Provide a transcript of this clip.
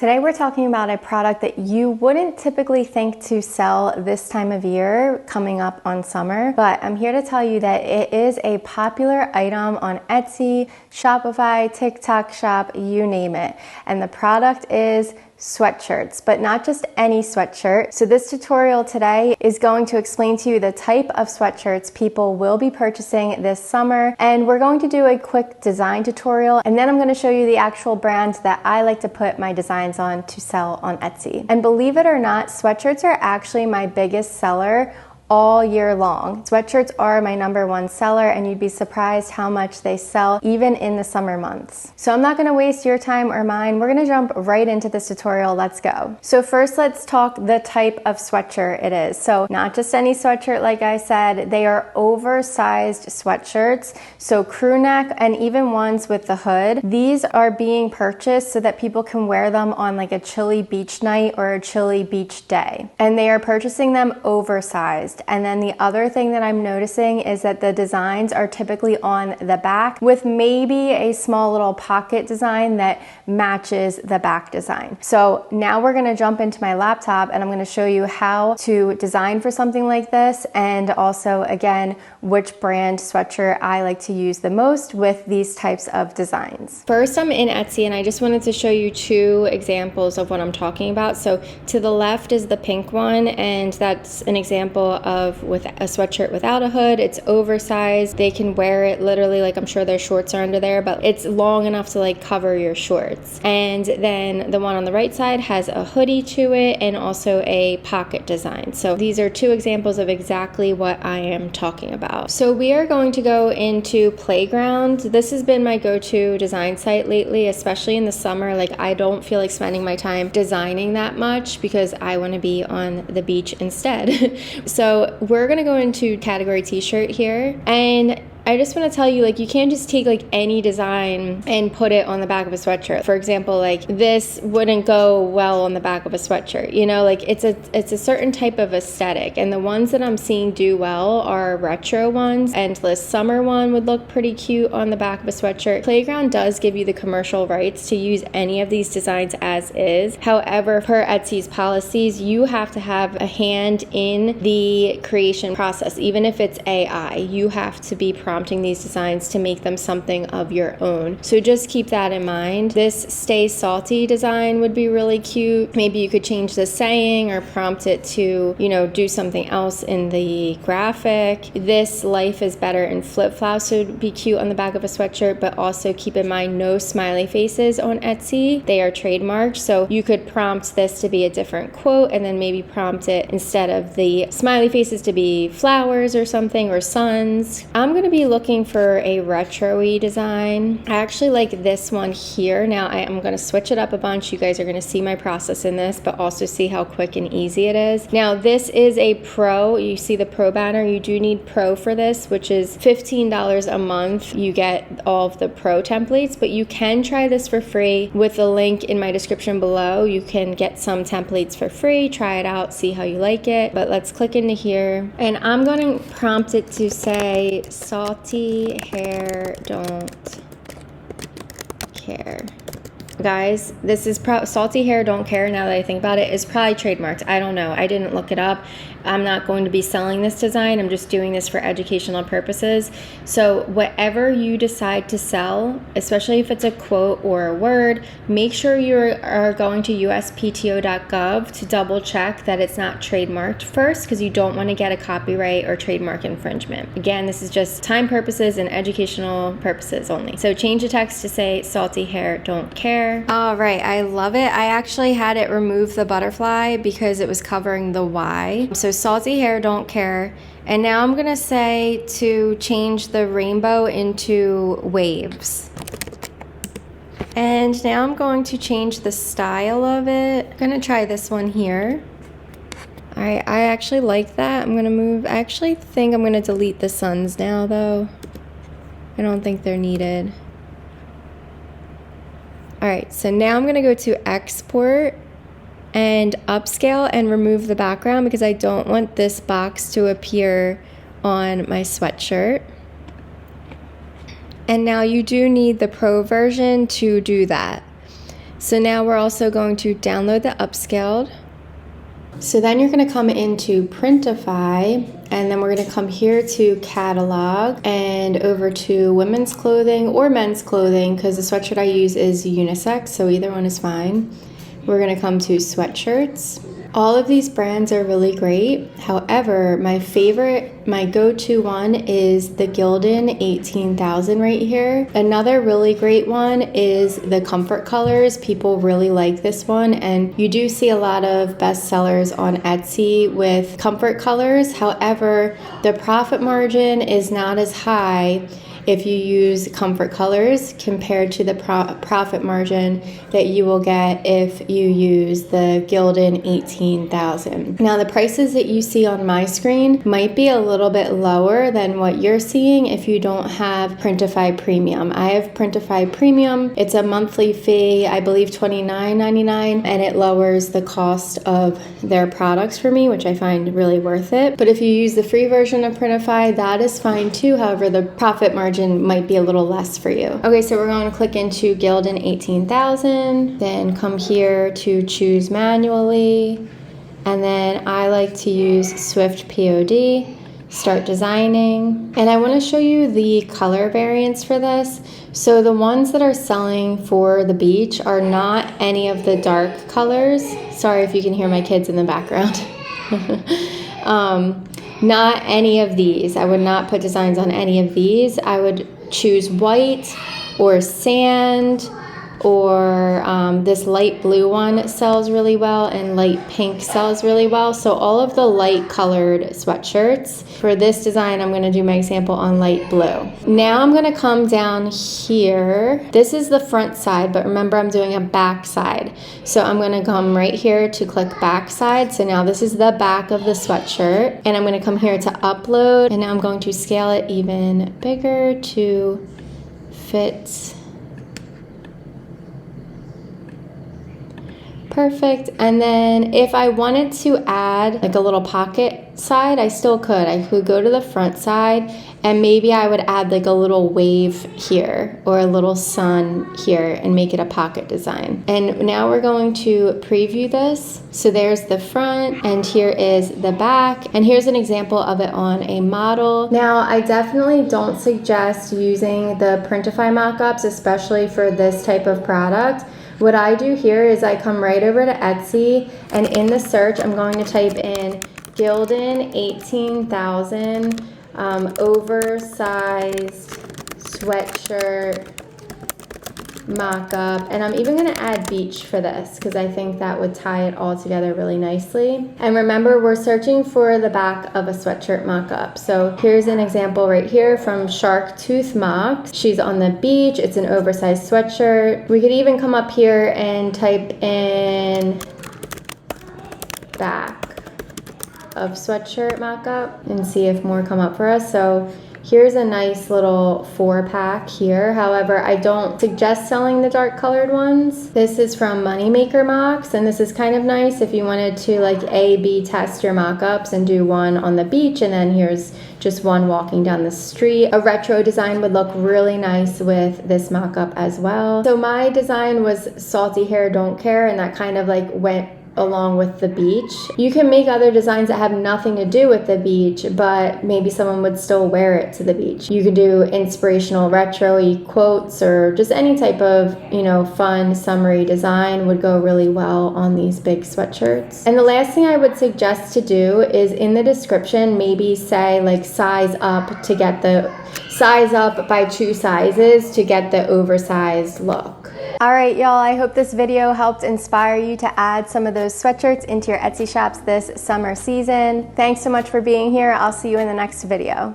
Today we're talking about a product that you wouldn't typically think to sell this time of year coming up on summer, but I'm here to tell you that it is a popular item on Etsy, Shopify, TikTok Shop, you name it. And the product is sweatshirts, but not just any sweatshirt. So this tutorial today is going to explain to you the type of sweatshirts people will be purchasing this summer, and we're going to do a quick design tutorial, and then I'm going to show you the actual brand that I like to put my designs on to sell on Etsy. And believe it or not, sweatshirts are actually my biggest seller all year long. Sweatshirts are my #1 seller, and you'd be surprised how much they sell even in the summer months. So I'm not gonna waste your time or mine. We're gonna jump right into this tutorial. Let's go. So first, let's talk the type of sweatshirt it is. So not just any sweatshirt, like I said, they are oversized sweatshirts. So crew neck and even ones with the hood. These are being purchased so that people can wear them on like a chilly beach night or a chilly beach day. And they are purchasing them oversized. And then the other thing that I'm noticing is that the designs are typically on the back with maybe a small little pocket design that matches the back design. So now we're gonna jump into my laptop and I'm gonna show you how to design for something like this, and also again, which brand sweatshirt I like to use the most with these types of designs. First, I'm in Etsy and I just wanted to show you two examples of what I'm talking about. So to the left is the pink one, and that's an example of with a sweatshirt without a hood. It's oversized. They can wear it literally, like I'm sure their shorts are under there, but it's long enough to like cover your shorts. And then the one on the right side has a hoodie to it and also a pocket design. So these are two examples of exactly what I am talking about. So we are going to go into Playground. This has been my go-to design site lately, especially in the summer. Like I don't feel like spending my time designing that much because I want to be on the beach instead. So we're gonna go into category t-shirt here, and I just want to tell you, like, you can't just take like any design and put it on the back of a sweatshirt. For example, like this wouldn't go well on the back of a sweatshirt, you know, like it's a certain type of aesthetic, and the ones that I'm seeing do well are retro ones. Endless Summer one would look pretty cute on the back of a sweatshirt. Playground does give you the commercial rights to use any of these designs as is. However, per Etsy's policies, you have to have a hand in the creation process. Even if it's AI, you have to be prompting these designs to make them something of your own. So just keep that in mind. This Stay Salty design would be really cute. Maybe you could change the saying or prompt it to, you know, do something else in the graphic. This Life is Better in flip-flops would be cute on the back of a sweatshirt, but also keep in mind no smiley faces on Etsy. They are trademarked, so you could prompt this to be a different quote and then maybe prompt it instead of the smiley faces to be flowers or something, or suns. I'm gonna be looking for a retro-y design. I actually like this one here. Now I am going to switch it up a bunch. You guys are going to see my process in this, but also see how quick and easy it is. Now this is a pro. You see the pro banner. You do need pro for this, which is $15 a month. You get all of the pro templates, but you can try this for free with the link in my description below. You can get some templates for free, try it out, see how you like it. But let's click into here, and I'm going to prompt it to say salty hair don't care. Guys, this is salty hair don't care, now that I think about it, is probably trademarked. I don't know. I didn't look it up. I'm not going to be selling this design. I'm just doing this for educational purposes. So whatever you decide to sell, especially if it's a quote or a word, make sure you are going to uspto.gov to double check that it's not trademarked first, because you don't want to get a copyright or trademark infringement. Again, this is just time purposes and educational purposes only. So change the text to say salty hair don't care. All right, I love it. I actually had it remove the butterfly because it was covering the Y. So salty hair don't care. And now I'm gonna say to change the rainbow into waves. And now I'm going to change the style of it. I'm gonna try this one here. All right, I actually like that. I'm gonna move. I actually think I'm gonna delete the suns now though. I don't think they're needed. All right, so now I'm gonna go to export and upscale and remove the background because I don't want this box to appear on my sweatshirt. And now you do need the pro version to do that. So now we're also going to download the upscaled. So then you're going to come into Printify, and then we're going to come here to catalog and over to women's clothing or men's clothing, because the sweatshirt I use is unisex, so either one is fine. We're going to come to sweatshirts. All of these brands are really great. However, my favorite, my go-to one is the Gildan 18,000 right here. Another really great one is the Comfort Colors. People really like this one, and you do see a lot of bestsellers on Etsy with Comfort Colors. However, the profit margin is not as high if you use Comfort Colors compared to the profit margin that you will get if you use the Gildan 18,000. Now, the prices that you see on my screen might be a little bit lower than what you're seeing if you don't have Printify Premium. I have Printify Premium. It's a monthly fee, I believe $29.99, and it lowers the cost of their products for me, which I find really worth it. But if you use the free version of Printify, that is fine too. However, the profit margin might be a little less for you. Okay, so we're going to click into Gildan 18,000, then come here to choose manually, and then I like to use Swift POD, start designing, and I want to show you the color variants for this. So the ones that are selling for the beach are not any of the dark colors. Sorry if you can hear my kids in the background. Not any of these. I would not put designs on any of these. I would choose white or sand, or this light blue one sells really well, and light pink sells really well. So all of the light colored sweatshirts. For this design, I'm going to do my example on light blue. Now I'm going to come down here. This is the front side, but remember I'm doing a back side. So I'm going to come right here to click back side. So now this is the back of the sweatshirt, and I'm going to come here to upload, and now I'm going to scale it even bigger to fit. Perfect. And then if I wanted to add like a little pocket side, I still could. I could go to the front side, and maybe I would add like a little wave here or a little sun here and make it a pocket design. And now we're going to preview this. So there's the front, and here is the back, and here's an example of it on a model. Now, I definitely don't suggest using the Printify mockups, especially for this type of product. What I do here is I come right over to Etsy, and in the search, I'm going to type in Gildan 18,000 oversized sweatshirt mock-up, and I'm even going to add beach for this because I think that would tie it all together really nicely. And remember, we're searching for the back of a sweatshirt mock-up. So here's an example right here from Shark Tooth Mock. She's on the beach. It's an oversized sweatshirt. We could even come up here and type in back of sweatshirt mock-up and see if more come up for us. So here's a nice little 4-pack here. However, I don't suggest selling the dark colored ones. This is from Moneymaker Mocks, and this is kind of nice if you wanted to like A/B test your mock-ups and do one on the beach, and then here's just one walking down the street. A retro design would look really nice with this mock-up as well. So my design was salty hair, don't care, and that kind of like went along with the beach. You can make other designs that have nothing to do with the beach, but maybe someone would still wear it to the beach. You could do inspirational retro-y quotes, or just any type of, you know, fun summery design would go really well on these big sweatshirts. And the last thing I would suggest to do is in the description, maybe say like size up to get the size up by 2 sizes to get the oversized look. All right, y'all, I hope this video helped inspire you to add some of those sweatshirts into your Etsy shops this summer season. Thanks so much for being here. I'll see you in the next video.